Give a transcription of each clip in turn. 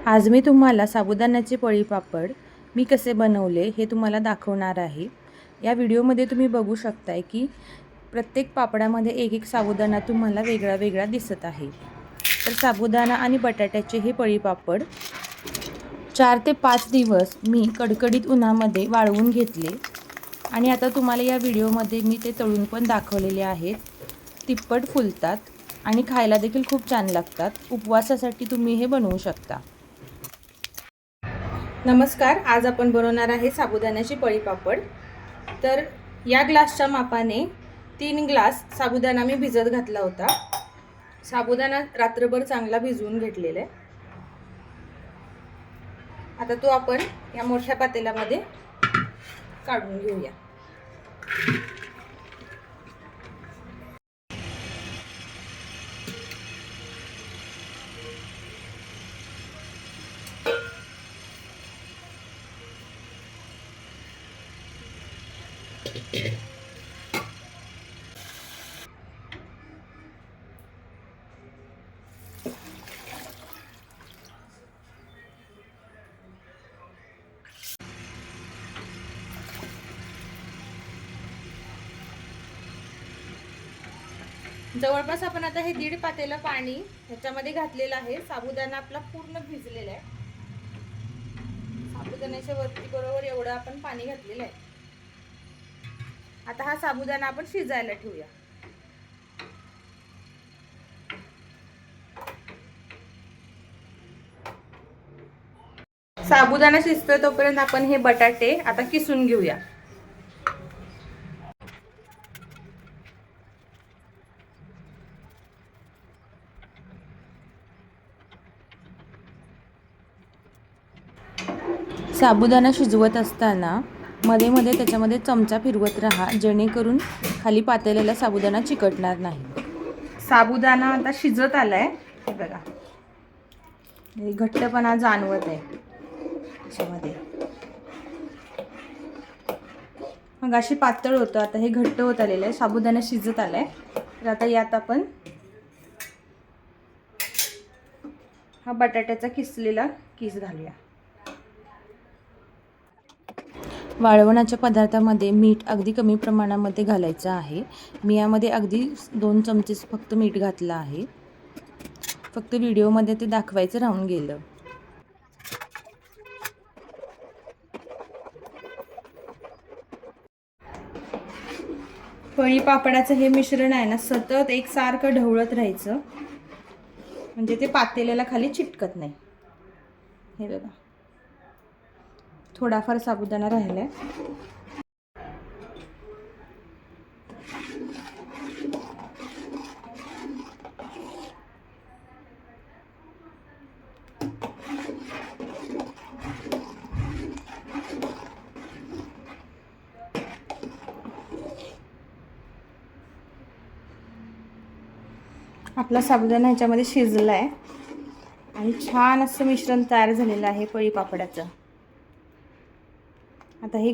आज मी तुम्हाला साबुदाण्याचे पळीपापड मी कसे बनवले हे तुम्हाला दाखवणार आहे। या व्हिडिओमध्ये तुम्ही बघू शकताय की प्रत्येक पापडामध्ये एक एक साबुदाणा तुम्हाला वेगळा वेगळा दिसत आहे। तर साबुदाणा आणि बटाट्याचे हे पळीपापड 4 ते 5 दिवस मी कडकडीत उन्हामध्ये वाळवून घेतले आणि आता तुम्हाला या व्हिडिओमध्ये मी ते तळून पण दाखवलेले आहेत। तिप्पट फुलतात आणि खायला देखील खूप छान लागतात। उपवासासाठी तुम्ही हे बनवू शकता। नमस्कार, आज आपण बनवणार आहे साबुदाण्याचे पळीपापड। तर या ग्लासच्या मापाने 3 ग्लास साबुदाणा मी भिजत घातला होता। साबुदाणा रात्रभर चांगला भिजवून घेतलेला आहे। आता तो आपण या मोठ्या पातेल्यामध्ये काढून घेऊया। जवळपास आपण आता हे 1.5 पातेलं पाणी ह्याच्यामध्ये घातलेलं आहे। साबुदाणा आपला पूर्ण भिजलेला आहे। साबुदाण्याच्या वरती बरोबर एवढं आपण पाणी घातलेलं आहे। आता हा साबुदाणा आपण शिजायला ठेवूया। साबुदाणा शिजतोय तोपर्यंत आपण हे बटाटे आता किसून घेऊया। साबुदाणा शिजवत असताना मध्ये मध्ये त्याच्यामध्ये चमचा फिरवत राहा, जेणेकरून खाली पातेल्याला साबुदाणा चिकटणार नाही। साबुदाणा आता शिजत आलाय, हे बघा घट्टपणा जाणवत आहे त्याच्यामध्ये। मग अशी पातळ होतं, आता हे घट्ट होत आलेलं आहे। साबुदाणा शिजत आलाय। तर आता यात आपण हा बटाट्याचा किसलेला किस घालूया। वाळवणाच्या पदार्थामध्ये मीठ अगदी कमी प्रमाणामध्ये घालायचं आहे। मी यामध्ये अगदी 2 चमचे फक्त मीठ घातलं आहे। फक्त व्हिडिओमध्ये ते दाखवायचं राहून गेलं। पळीपापडाचं हे मिश्रण आहे ना, सतत एकसारखं ढवळत राहायचं, म्हणजे ते पातेल्याला खाली चिटकत नाही। हे बघा, थोडाफार साबुदाणा राहिलाय। आपला साबुदाणा ह्याच्यामध्ये शिजलाय आणि छान असं मिश्रण तयार झालेलं आहे पळीपापडाचं। आता हे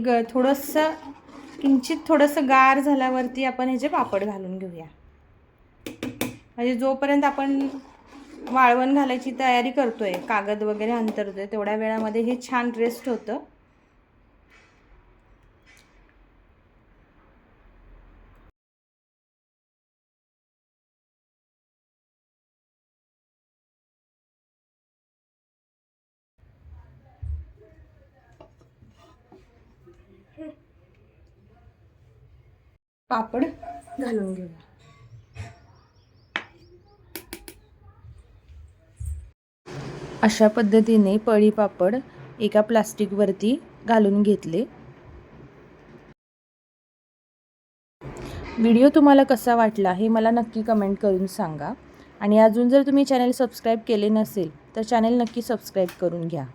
किंचित थोडंसं गार झाल्यावरती आपण ह्याचे पापड घालून घेऊया। म्हणजे जोपर्यंत आपण वाळवण घालायची तयारी करतोय, कागद वगैरे अंतरतोय, तेवढ्या वेळामध्ये हे छान रेस्ट होतं। पापड घालून घेऊया। अशा पद्धतीने पळीपापड एका प्लास्टिकवरती घालून घेतले। व्हिडिओ तुम्हाला कसा वाटला हे मला नक्की कमेंट करून सांगा। आणि अजून जर तुम्ही चॅनल सबस्क्राईब केले नसेल तर चॅनल नक्की सबस्क्राईब करून घ्या।